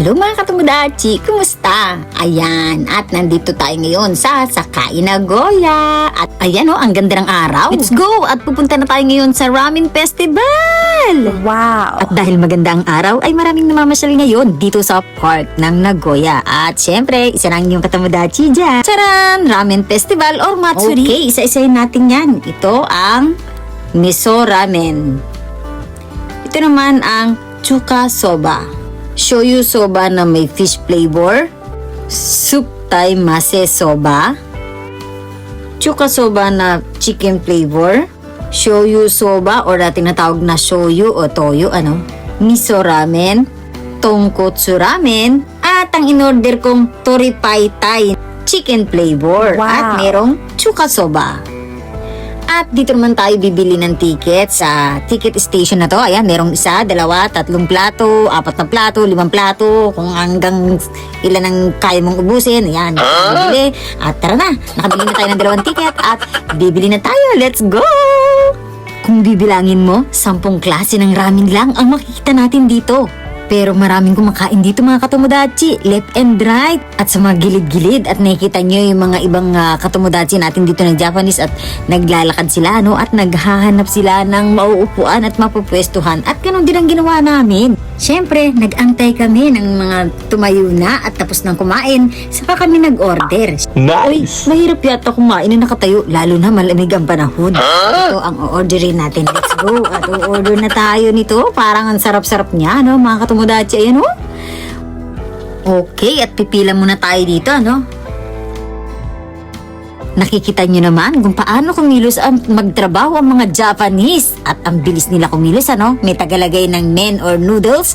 Hello mga katomodachi, kumusta? Ayan, at nandito tayo ngayon sa Sakai Nagoya. At ayan ang ganda ng araw. Let's go! At pupunta na tayo ngayon sa Ramen Festival! Wow! At dahil maganda ang araw, ay maraming namamasyal ngayon dito sa park ng Nagoya. At syempre, isa lang yung katomodachi dyan. Charan! Ramen Festival or Matsuri. Okay, isa-isayin natin yan. Ito ang Miso Ramen. Ito naman ang Chuka Soba. Shoyu soba na may fish flavor, soup thai mase soba, chuka soba na chicken flavor, shoyu soba or tinatawag na shoyu o toyo, miso ramen, tonkotsu ramen, at ang in-order kong toripai thai chicken flavor. Wow. At merong chuka soba. At dito naman tayo bibili ng ticket sa ticket station na to. Ayan, merong 1, 2, 3 plato, 4 na plato, 5 plato, kung hanggang ilan ang kaya mong ubusin. Ayan, bibili. At tara na, nakabili na tayo ng 2 ticket at bibili na tayo. Let's go! Kung bibilangin mo, 10 klase ng ramen lang ang makikita natin dito. Pero maraming kumakain dito mga katomodachi, left and right. At sa mga gilid-gilid at nakikita nyo yung mga ibang katomodachi natin dito ng Japanese at naglalakad sila at naghahanap sila ng mauupuan at mapupwestuhan. At ganun din ang ginawa namin. Siyempre, nag-antay kami ng mga tumayo na at tapos nang kumain, saka kami nag-order. Nice! Uy, mahirap yata kumain na nakatayo, lalo na malamig ang panahon. Ito ang o-orderin natin. Let's go! At o-order na tayo nito. Parang ang sarap-sarap niya, mga katomodachi. Ayan, Okay, at pipila muna tayo dito, Nakikita nyo naman kung paano kumilos ang magtrabaho ang mga Japanese. At ang bilis nila kumilos, May tagalagay ng men or noodles,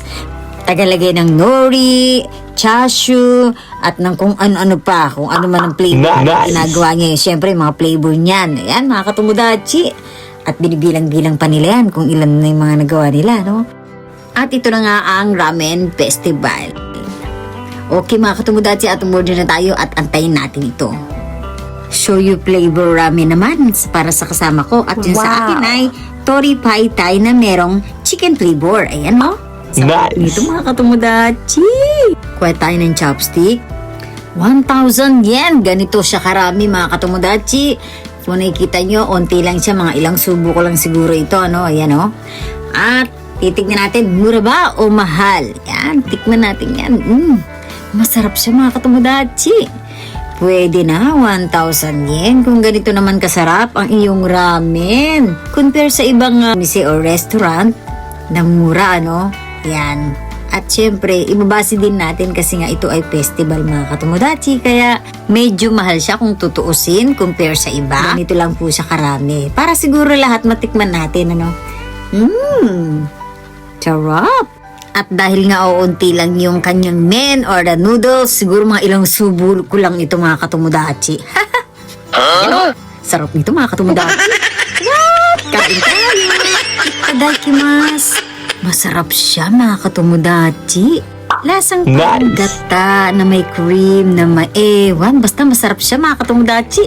tagalagay ng nori, chashu, at ng kung ano-ano pa, kung ano man ang flavor na ginagawa niya. Siyempre, mga flavor niyan. Ayan, mga katomodachi. At binibilang-bilang pa nila yan kung ilan na yung mga nagawa nila, At ito na nga ang Ramen Festival. Okay mga katomodachi, at umorder na tayo at antayin natin ito. Shoyu flavor ramen naman para sa kasama ko. At yung sa akin ay toripai thai na merong chicken flavor. Ayan Sarap nito mga katomodachi. Kuha tayo ng chopstick. 1,000 yen. Ganito siya karami mga katomodachi. Kung nakikita nyo, onti lang siya. Mga ilang subo ko lang siguro ito. Ayan At titignan natin, mura ba o mahal? Yan, tikman natin yan. Masarap siya mga katomodachi. Pwede na 1,000 yen kung ganito naman kasarap ang iyong ramen. Compare sa ibang mise or restaurant na mura, Yan. At syempre, ibabase din natin kasi nga ito ay festival mga katomodachi. Kaya medyo mahal siya kung tutuusin compare sa iba. Ganito lang po siya karami. Para siguro lahat matikman natin, Sarap! At dahil nga uunti lang yung kanyang men or the noodles, siguro mga ilang subo ko lang ito mga katomodachi. Sarap nito mga katomodachi. Kain tayo! Itadakimasu! Masarap siya mga katomodachi. Lasang parang gata na may cream, na may ewan. Basta masarap siya mga katomodachi.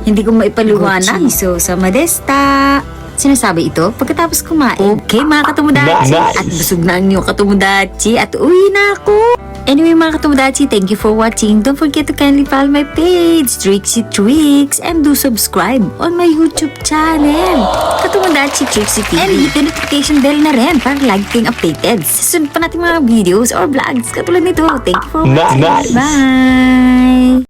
Hindi ko maipaliwanag. So sa Madesta. Sinasabi ito pagkatapos kumain. Okay mga katomodachi. At busog na ang inyong katomodachi. At uwi na ako. Anyway mga katomodachi, thank you for watching. Don't forget to kindly follow my page, Trixie Tricks, and do subscribe on my YouTube channel, Katomodachi Trixie TV. And hit the notification bell na rin para lagi kayong updated sa sunod pa natin mga videos or vlogs katulad nito. Thank you for watching. Bye!